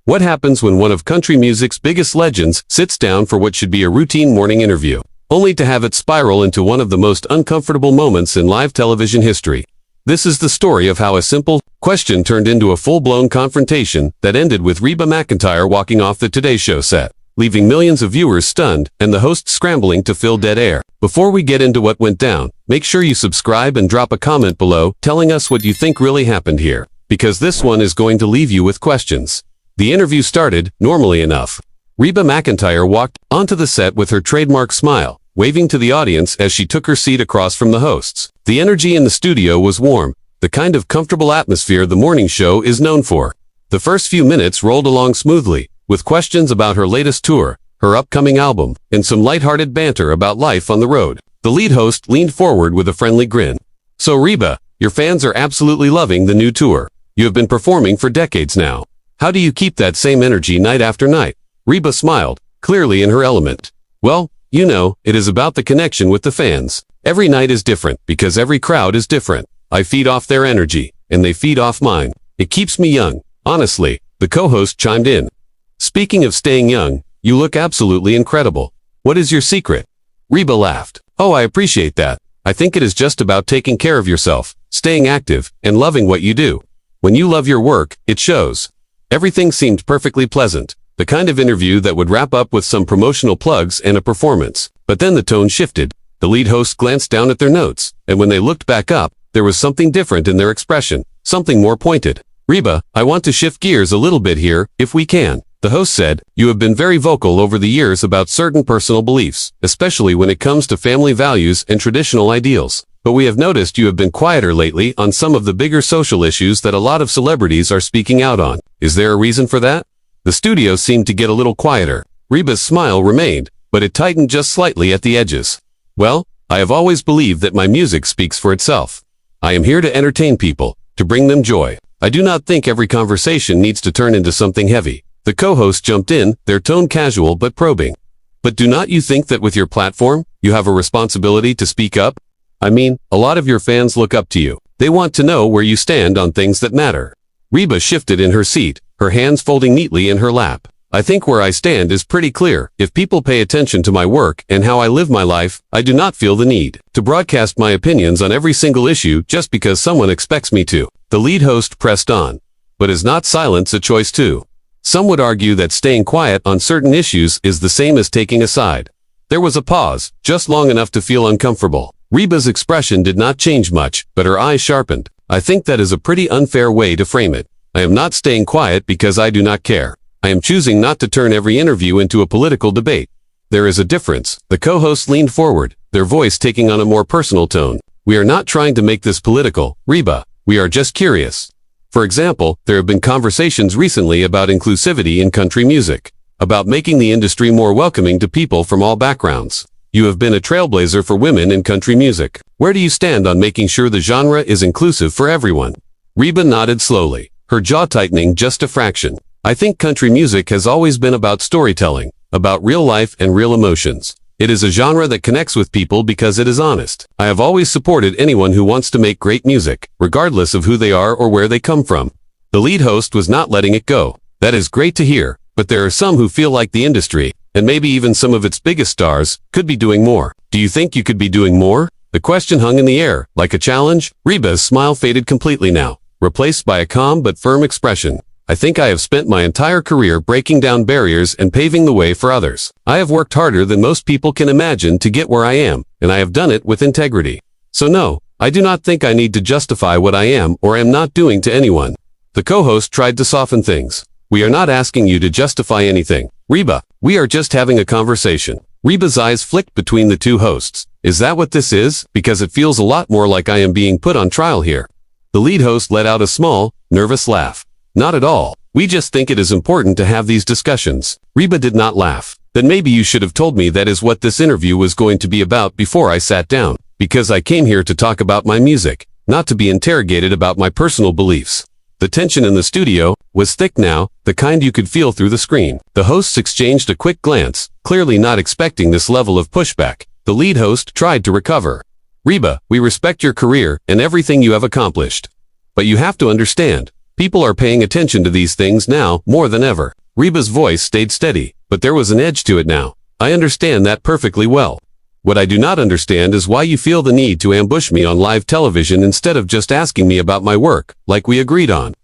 What happens when one of country music's biggest legends sits down for what should be a routine morning interview, only to have it spiral into one of the most uncomfortable moments in live television history? This is the story of how a simple question turned into a full-blown confrontation that ended with Reba McEntire walking off the Today Show set, leaving millions of viewers stunned and the host scrambling to fill dead air. Before we get into what went down, make sure you subscribe and drop a comment below telling us what you think really happened here, because this one is going to leave you with questions. The interview started normally enough. Reba McEntire walked onto the set with her trademark smile, waving to the audience as she took her seat across from the hosts. The energy in the studio was warm, the kind of comfortable atmosphere the morning show is known for. The first few minutes rolled along smoothly, with questions about her latest tour, her upcoming album, and some lighthearted banter about life on the road. The lead host leaned forward with a friendly grin. "So Reba, your fans are absolutely loving the new tour. You have been performing for decades now. How do you keep that same energy night after night?" Reba smiled, clearly in her element. "Well, you know, it is about the connection with the fans. Every night is different because every crowd is different. I feed off their energy, and they feed off mine. It keeps me young, honestly," the co-host chimed in. "Speaking of staying young, you look absolutely incredible. What is your secret?" Reba laughed. "Oh, I appreciate that. I think it is just about taking care of yourself, staying active, and loving what you do. When you love your work, it shows." Everything seemed perfectly pleasant, the kind of interview that would wrap up with some promotional plugs and a performance. But then the tone shifted. The lead host glanced down at their notes, and when they looked back up, there was something different in their expression, something more pointed. "Reba, I want to shift gears a little bit here, if we can," the host said. "You have been very vocal over the years about certain personal beliefs, especially when it comes to family values and traditional ideals. But we have noticed you have been quieter lately on some of the bigger social issues that a lot of celebrities are speaking out on. Is there a reason for that?" The studio seemed to get a little quieter. Reba's smile remained, but it tightened just slightly at the edges. "Well, I have always believed that my music speaks for itself. I am here to entertain people, to bring them joy. I do not think every conversation needs to turn into something heavy." The co-host jumped in, their tone casual but probing. "But do not you think that with your platform, you have a responsibility to speak up? I mean, a lot of your fans look up to you. They want to know where you stand on things that matter." Reba shifted in her seat, her hands folding neatly in her lap. "I think where I stand is pretty clear. If people pay attention to my work and how I live my life, I do not feel the need to broadcast my opinions on every single issue just because someone expects me to." The lead host pressed on. "But is not silence a choice too? Some would argue that staying quiet on certain issues is the same as taking a side." There was a pause, just long enough to feel uncomfortable. Reba's expression did not change much, but her eyes sharpened. "I think that is a pretty unfair way to frame it. I am not staying quiet because I do not care. I am choosing not to turn every interview into a political debate. There is a difference." The co-host leaned forward, their voice taking on a more personal tone. "We are not trying to make this political, Reba. We are just curious. For example, there have been conversations recently about inclusivity in country music, about making the industry more welcoming to people from all backgrounds. You have been a trailblazer for women in country music. Where do you stand on making sure the genre is inclusive for everyone?" Reba nodded slowly, her jaw tightening just a fraction. "I think country music has always been about storytelling, about real life and real emotions. It is a genre that connects with people because it is honest. I have always supported anyone who wants to make great music, regardless of who they are or where they come from." The lead host was not letting it go. "That is great to hear, but there are some who feel like the industry, and maybe even some of its biggest stars, could be doing more. Do you think you could be doing more?" The question hung in the air, like a challenge. Reba's smile faded completely now, replaced by a calm but firm expression. "I think I have spent my entire career breaking down barriers and paving the way for others. I have worked harder than most people can imagine to get where I am, and I have done it with integrity. So no, I do not think I need to justify what I am or am not doing to anyone." The co-host tried to soften things. "We are not asking you to justify anything, Reba. We are just having a conversation." Reba's eyes flicked between the two hosts. "Is that what this is? Because it feels a lot more like I am being put on trial here." The lead host let out a small, nervous laugh. "Not at all. We just think it is important to have these discussions." Reba did not laugh. "Then maybe you should have told me that is what this interview was going to be about before I sat down. Because I came here to talk about my music, not to be interrogated about my personal beliefs." The tension in the studio was thick now, the kind you could feel through the screen. The hosts exchanged a quick glance, clearly not expecting this level of pushback. The lead host tried to recover. "Reba, we respect your career and everything you have accomplished. But you have to understand, People are paying attention to these things now more than ever. Reba's voice stayed steady, but there was an edge to it now. I understand that perfectly well. What I do not understand is why you feel the need to ambush me on live television instead of just asking me about my work, like we agreed on.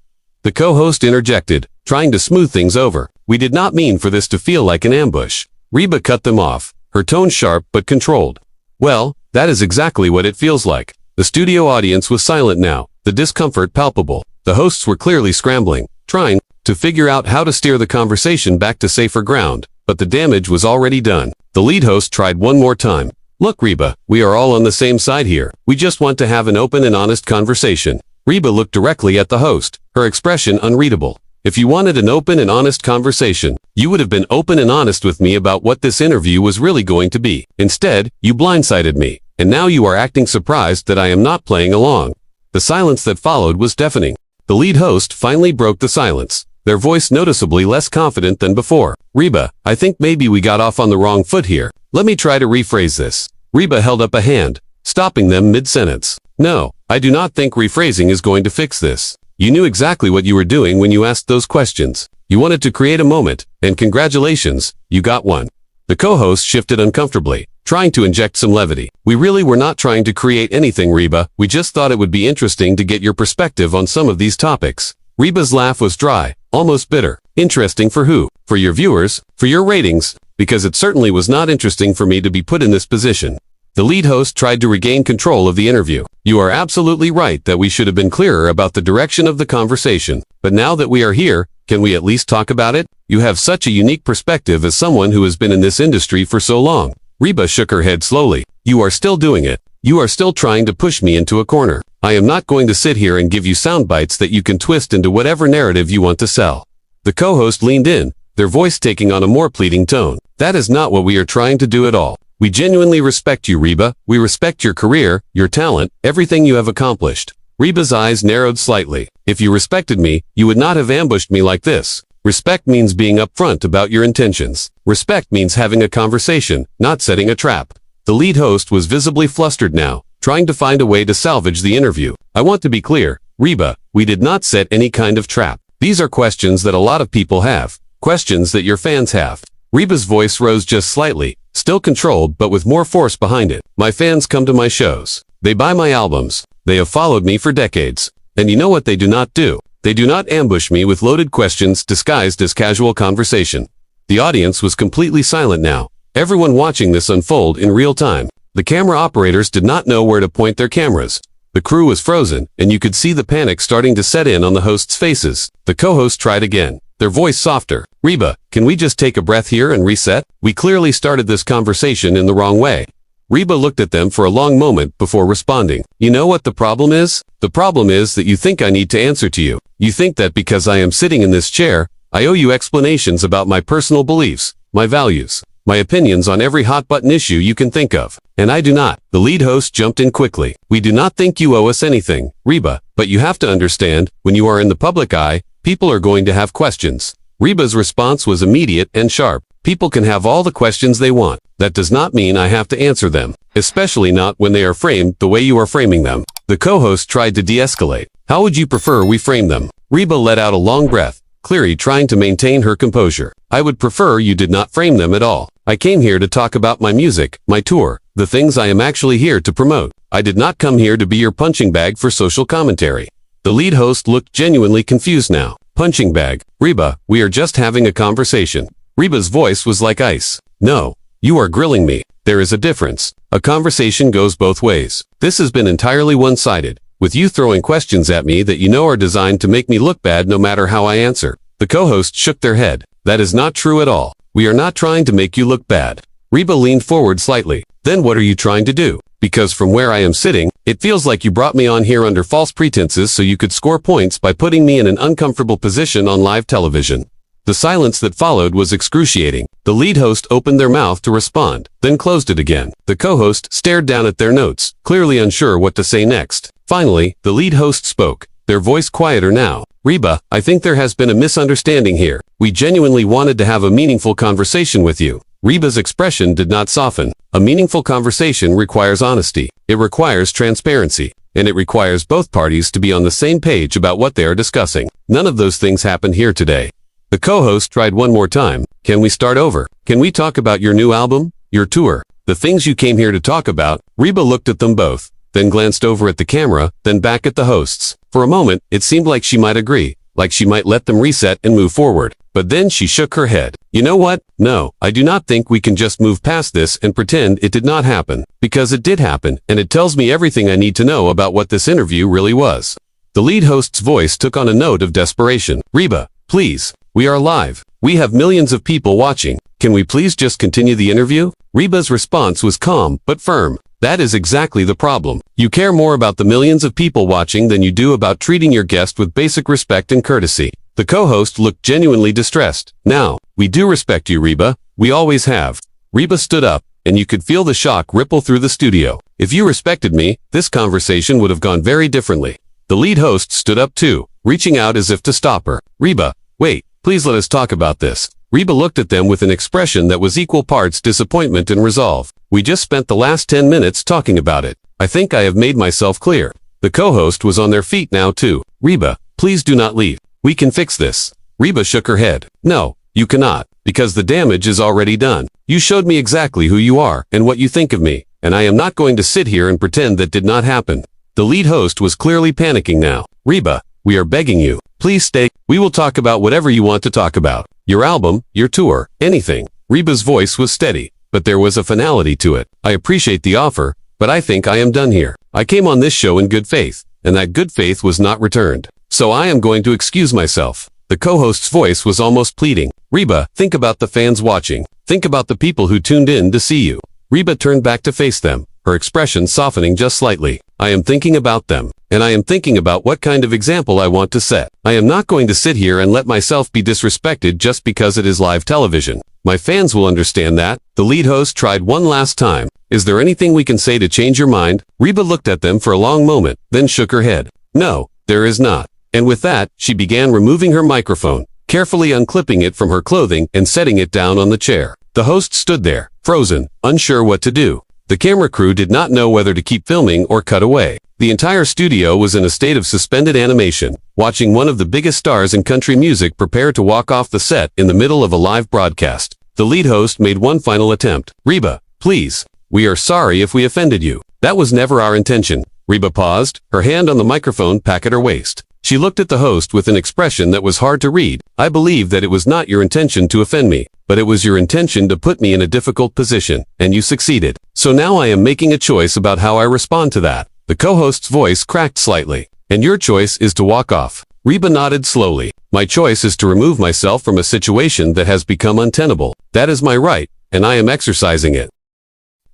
The co-host interjected, trying to smooth things over. We did not mean for this to feel like an ambush. Reba cut them off, her tone sharp but controlled. Well, that is exactly what it feels like. The studio audience was silent now, the discomfort palpable. The hosts were clearly scrambling, trying to figure out how to steer the conversation back to safer ground, but the damage was already done. The lead host tried one more time. Look, Reba, we are all on the same side here. We just want to have an open and honest conversation. Reba looked directly at the host, her expression unreadable. If you wanted an open and honest conversation, you would have been open and honest with me about what this interview was really going to be. Instead, you blindsided me, and now you are acting surprised that I am not playing along. The silence that followed was deafening. The lead host finally broke the silence, their voice noticeably less confident than before. Reba, I think maybe we got off on the wrong foot here. Let me try to rephrase this. Reba held up a hand, stopping them mid-sentence. No, I do not think rephrasing is going to fix this. You knew exactly what you were doing when you asked those questions. You wanted to create a moment, and congratulations, you got one. The co-host shifted uncomfortably, trying to inject some levity. We really were not trying to create anything, Reba. We just thought it would be interesting to get your perspective on some of these topics. Reba's laugh was dry, almost bitter. Interesting for who? For your viewers? For your ratings? Because it certainly was not interesting for me to be put in this position. The lead host tried to regain control of the interview. You are absolutely right that we should have been clearer about the direction of the conversation. But now that we are here, can we at least talk about it? You have such a unique perspective as someone who has been in this industry for so long. Reba shook her head slowly. You are still doing it. You are still trying to push me into a corner. I am not going to sit here and give you sound bites that you can twist into whatever narrative you want to sell. The co-host leaned in, their voice taking on a more pleading tone. That is not what we are trying to do at all. We genuinely respect you, Reba. We respect your career, your talent, everything you have accomplished. Reba's eyes narrowed slightly. If you respected me, you would not have ambushed me like this. Respect means being upfront about your intentions. Respect means having a conversation, not setting a trap. The lead host was visibly flustered now, trying to find a way to salvage the interview. I want to be clear, Reba, we did not set any kind of trap. These are questions that a lot of people have. Questions that your fans have. Reba's voice rose just slightly, still controlled but with more force behind it. My fans come to my shows. They buy my albums. They have followed me for decades. And you know what they do not do? They do not ambush me with loaded questions disguised as casual conversation. The audience was completely silent now, everyone watching this unfold in real time. The camera operators did not know where to point their cameras. The crew was frozen, and you could see the panic starting to set in on the hosts' faces. The co-host tried again, their voice softer. Reba, can we just take a breath here and reset? We clearly started this conversation in the wrong way. Reba looked at them for a long moment before responding. You know what the problem is? The problem is that you think I need to answer to you. You think that because I am sitting in this chair, I owe you explanations about my personal beliefs, my values, my opinions on every hot-button issue you can think of. And I do not. The lead host jumped in quickly. We do not think you owe us anything, Reba, but you have to understand, when you are in the public eye, people are going to have questions. Reba's response was immediate and sharp. People can have all the questions they want. That does not mean I have to answer them, especially not when they are framed the way you are framing them. The co-host tried to de-escalate. How would you prefer we frame them? Reba let out a long breath, clearly trying to maintain her composure. I would prefer you did not frame them at all. I came here to talk about my music, my tour, the things I am actually here to promote. I did not come here to be your punching bag for social commentary. The lead host looked genuinely confused now. Punching bag. Reba, we are just having a conversation. Reba's voice was like ice. No, you are grilling me. There is a difference. A conversation goes both ways. This has been entirely one-sided, with you throwing questions at me that you know are designed to make me look bad no matter how I answer. The co-host shook their head. That is not true at all. We are not trying to make you look bad. Reba leaned forward slightly. Then what are you trying to do? Because from where I am sitting, it feels like you brought me on here under false pretenses so you could score points by putting me in an uncomfortable position on live television. The silence that followed was excruciating. The lead host opened their mouth to respond, then closed it again. The co-host stared down at their notes, clearly unsure what to say next. Finally, the lead host spoke, their voice quieter now. Reba, I think there has been a misunderstanding here. We genuinely wanted to have a meaningful conversation with you. Reba's expression did not soften. A meaningful conversation requires honesty. It requires transparency. and it requires both parties to be on the same page about what they are discussing. None of those things happened here today. The co-host tried one more time. Can we start over? Can we talk about your new album? Your tour? The things you came here to talk about? Reba looked at them both, then glanced over at the camera, then back at the hosts. For a moment, it seemed like she might agree, like she might let them reset and move forward. But then she shook her head. You know what? No, I do not think we can just move past this and pretend it did not happen. Because it did happen, and it tells me everything I need to know about what this interview really was. The lead host's voice took on a note of desperation. Reba, please. We are live. We have millions of people watching. Can we please just continue the interview? Reba's response was calm, but firm. That is exactly the problem. You care more about the millions of people watching than you do about treating your guest with basic respect and courtesy. The co-host looked genuinely distressed. Now, we do respect you, Reba. We always have. Reba stood up, and you could feel the shock ripple through the studio. If you respected me, this conversation would have gone very differently. The lead host stood up too, reaching out as if to stop her. Reba, wait, please let us talk about this. Reba looked at them with an expression that was equal parts disappointment and resolve. We just spent the last 10 minutes talking about it. I think I have made myself clear. The co-host was on their feet now too. Reba, please do not leave. We can fix this. Reba shook her head. No, you cannot, because the damage is already done. You showed me exactly who you are and what you think of me, and I am not going to sit here and pretend that did not happen. The lead host was clearly panicking now. Reba, we are begging you. Please stay. We will talk about whatever you want to talk about. Your album, your tour, anything. Reba's voice was steady, but there was a finality to it. I appreciate the offer, but I think I am done here. I came on this show in good faith, and that good faith was not returned. So I am going to excuse myself. The co-host's voice was almost pleading. Reba, think about the fans watching. Think about the people who tuned in to see you. Reba turned back to face them, her expression softening just slightly. I am thinking about them, and I am thinking about what kind of example I want to set. I am not going to sit here and let myself be disrespected just because it is live television. My fans will understand that. The lead host tried one last time. Is there anything we can say to change your mind? Reba looked at them for a long moment, then shook her head. No, there is not. And with that, she began removing her microphone, carefully unclipping it from her clothing and setting it down on the chair. The host stood there, frozen, unsure what to do. The camera crew did not know whether to keep filming or cut away. The entire studio was in a state of suspended animation, watching one of the biggest stars in country music prepare to walk off the set in the middle of a live broadcast. The lead host made one final attempt. Reba, please. We are sorry if we offended you. That was never our intention. Reba paused, her hand on the microphone pack at her waist. She looked at the host with an expression that was hard to read. I believe that it was not your intention to offend me, but it was your intention to put me in a difficult position, and you succeeded. So now I am making a choice about how I respond to that. The co-host's voice cracked slightly. And your choice is to walk off. Reba nodded slowly. My choice is to remove myself from a situation that has become untenable. That is my right, and I am exercising it.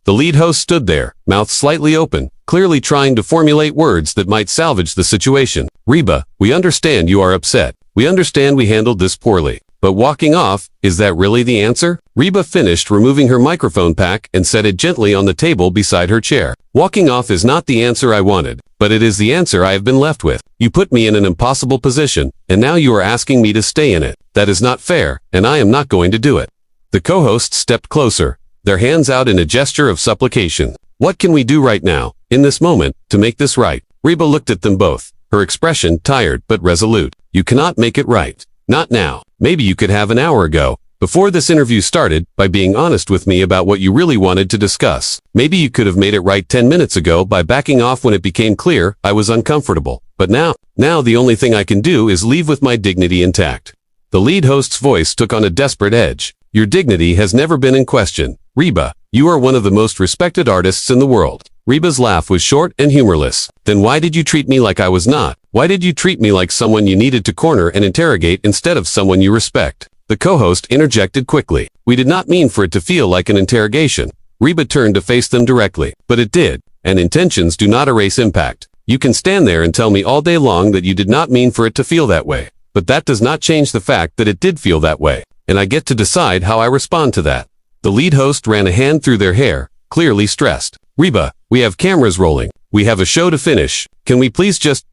The lead host stood there, mouth slightly open, clearly trying to formulate words that might salvage the situation. Reba, we understand you are upset. We understand we handled this poorly. But walking off, is that really the answer? Reba finished removing her microphone pack and set it gently on the table beside her chair. Walking off is not the answer I wanted, but it is the answer I have been left with. You put me in an impossible position, and now you are asking me to stay in it. That is not fair, and I am not going to do it. The co-hosts stepped closer, their hands out in a gesture of supplication. What can we do right now, in this moment, to make this right? Reba looked at them both, her expression tired but resolute. You cannot make it right. Not now. Maybe you could have an hour ago, before this interview started, by being honest with me about what you really wanted to discuss. Maybe you could have made it right 10 minutes ago by backing off when it became clear I was uncomfortable. But now the only thing I can do is leave with my dignity intact. The lead host's voice took on a desperate edge. Your dignity has never been in question. Reba, you are one of the most respected artists in the world. Reba's laugh was short and humorless. Then why did you treat me like I was not? Why did you treat me like someone you needed to corner and interrogate instead of someone you respect? The co-host interjected quickly. We did not mean for it to feel like an interrogation. Reba turned to face them directly. But it did, and intentions do not erase impact. You can stand there and tell me all day long that you did not mean for it to feel that way. But that does not change the fact that it did feel that way. And I get to decide how I respond to that. The lead host ran a hand through their hair, clearly stressed. Reba, we have cameras rolling. We have a show to finish. Can we please just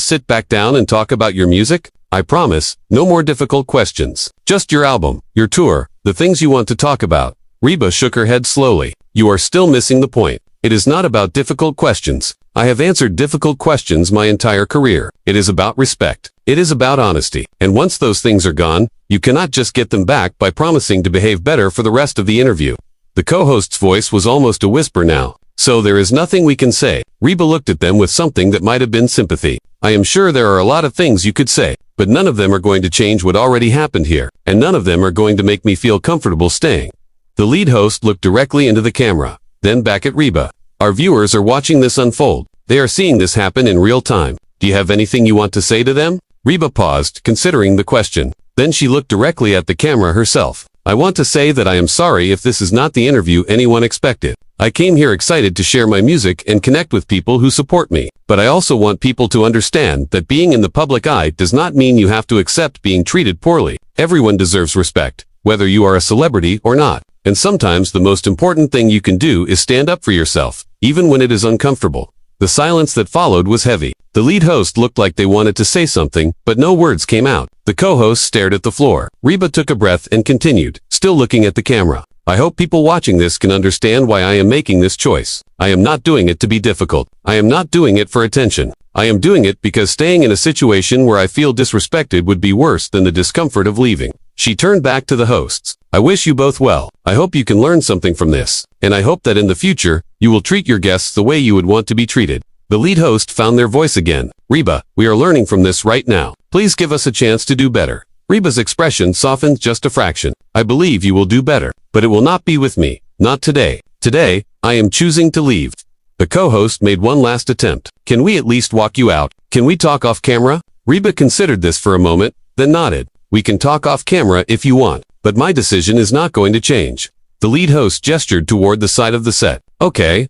sit back down and talk about your music? I promise, no more difficult questions. Just your album, your tour, the things you want to talk about. Reba shook her head slowly. You are still missing the point. It is not about difficult questions. I have answered difficult questions my entire career. It is about respect. It is about honesty. And once those things are gone, you cannot just get them back by promising to behave better for the rest of the interview. The co-host's voice was almost a whisper now. So there is nothing we can say. Reba looked at them with something that might have been sympathy. I am sure there are a lot of things you could say, but none of them are going to change what already happened here, and none of them are going to make me feel comfortable staying. The lead host looked directly into the camera, then back at Reba. Our viewers are watching this unfold. They are seeing this happen in real time. Do you have anything you want to say to them? Reba paused, considering the question. Then she looked directly at the camera herself. I want to say that I am sorry if this is not the interview anyone expected. I came here excited to share my music and connect with people who support me. But I also want people to understand that being in the public eye does not mean you have to accept being treated poorly. Everyone deserves respect, whether you are a celebrity or not. And sometimes the most important thing you can do is stand up for yourself, even when it is uncomfortable. The silence that followed was heavy. The lead host looked like they wanted to say something, but no words came out. The co-host stared at the floor. Reba took a breath and continued, still looking at the camera. I hope people watching this can understand why I am making this choice. I am not doing it to be difficult. I am not doing it for attention. I am doing it because staying in a situation where I feel disrespected would be worse than the discomfort of leaving. She turned back to the hosts. I wish you both well. I hope you can learn something from this. And I hope that in the future, you will treat your guests the way you would want to be treated. The lead host found their voice again. Reba, we are learning from this right now. Please give us a chance to do better. Reba's expression softened just a fraction. I believe you will do better, but it will not be with me. Not today. Today, I am choosing to leave. The co-host made one last attempt. Can we at least walk you out? Can we talk off camera? Reba considered this for a moment, then nodded. We can talk off camera if you want, but my decision is not going to change. The lead host gestured toward the side of the set. Okay,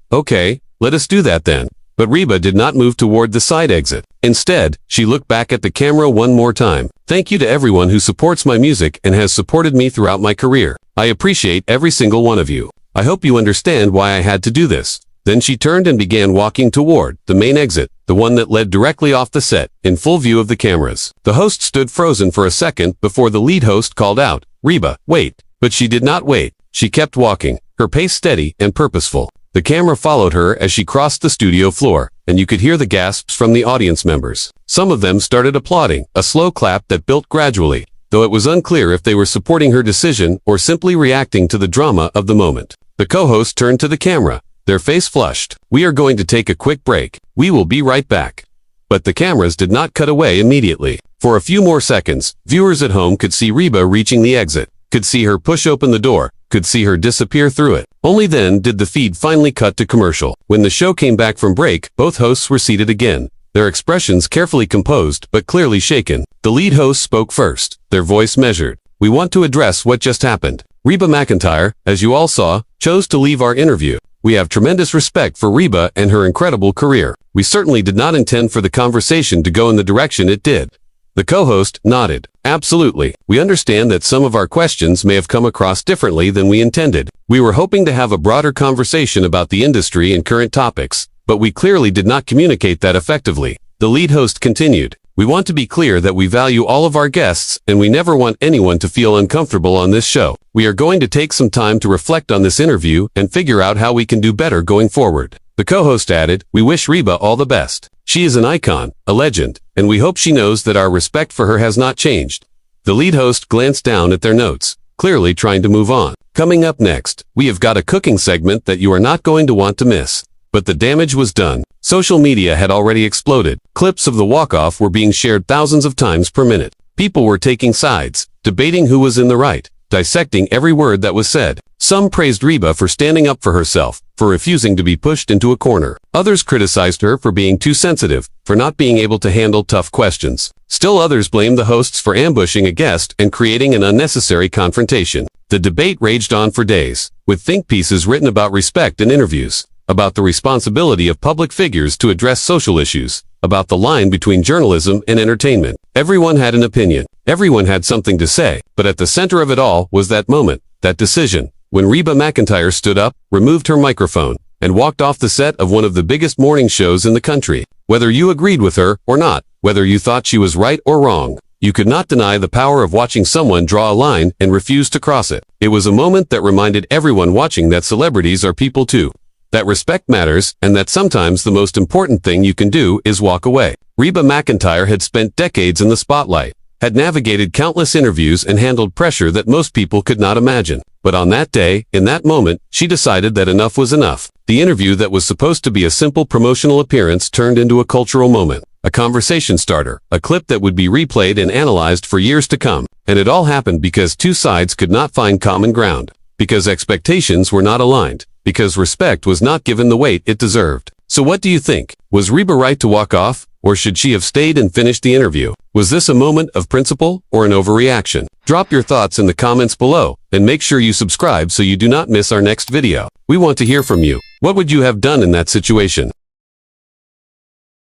let us do that then. But Reba did not move toward the side exit. Instead, she looked back at the camera one more time. Thank you to everyone who supports my music and has supported me throughout my career. I appreciate every single one of you. I hope you understand why I had to do this. Then she turned and began walking toward the main exit, the one that led directly off the set, in full view of the cameras. The host stood frozen for a second before the lead host called out, Reba, wait. But she did not wait. She kept walking, her pace steady and purposeful. The camera followed her as she crossed the studio floor, and you could hear the gasps from the audience members. Some of them started applauding, a slow clap that built gradually, though it was unclear if they were supporting her decision or simply reacting to the drama of the moment. The co-host turned to the camera, their face flushed. We are going to take a quick break. We will be right back. But the cameras did not cut away immediately. For a few more seconds, viewers at home could see Reba reaching the exit, could see her push open the door, could see her disappear through it. Only then did the feed finally cut to commercial. When the show came back from break, both hosts were seated again, their expressions carefully composed but clearly shaken. The lead host spoke first, their voice measured. We want to address what just happened. Reba McEntire, as you all saw, chose to leave our interview. We have tremendous respect for Reba and her incredible career. We certainly did not intend for the conversation to go in the direction it did. The co-host nodded. Absolutely. We understand that some of our questions may have come across differently than we intended. We were hoping to have a broader conversation about the industry and current topics, but we clearly did not communicate that effectively. The lead host continued. We want to be clear that we value all of our guests, and we never want anyone to feel uncomfortable on this show. We are going to take some time to reflect on this interview and figure out how we can do better going forward. The co-host added, we wish Reba all the best. She is an icon, a legend, and we hope she knows that our respect for her has not changed. The lead host glanced down at their notes, clearly trying to move on. Coming up next, we have got a cooking segment that you are not going to want to miss. But the damage was done. Social media had already exploded. Clips of the walk-off were being shared thousands of times per minute. People were taking sides, debating who was in the right, dissecting every word that was said. Some praised Reba for standing up for herself, for refusing to be pushed into a corner. Others criticized her for being too sensitive, for not being able to handle tough questions. Still others blamed the hosts for ambushing a guest and creating an unnecessary confrontation. The debate raged on for days, with think pieces written about respect in interviews, about the responsibility of public figures to address social issues, about the line between journalism and entertainment. Everyone had an opinion. Everyone had something to say, but at the center of it all was that moment, that decision, when Reba McEntire stood up, removed her microphone, and walked off the set of one of the biggest morning shows in the country. Whether you agreed with her or not, whether you thought she was right or wrong, you could not deny the power of watching someone draw a line and refuse to cross it. It was a moment that reminded everyone watching that celebrities are people too. that respect matters, and that sometimes the most important thing you can do is walk away. Reba McEntire had spent decades in the spotlight, had navigated countless interviews and handled pressure that most people could not imagine. But on that day, in that moment, she decided that enough was enough. The interview that was supposed to be a simple promotional appearance turned into a cultural moment, a conversation starter, a clip that would be replayed and analyzed for years to come. And it all happened because two sides could not find common ground, because expectations were not aligned, because respect was not given the weight it deserved. So what do you think? Was Reba right to walk off, or should she have stayed and finished the interview? Was this a moment of principle or an overreaction? Drop your thoughts in the comments below, and make sure you subscribe so you do not miss our next video. We want to hear from you. What would you have done in that situation?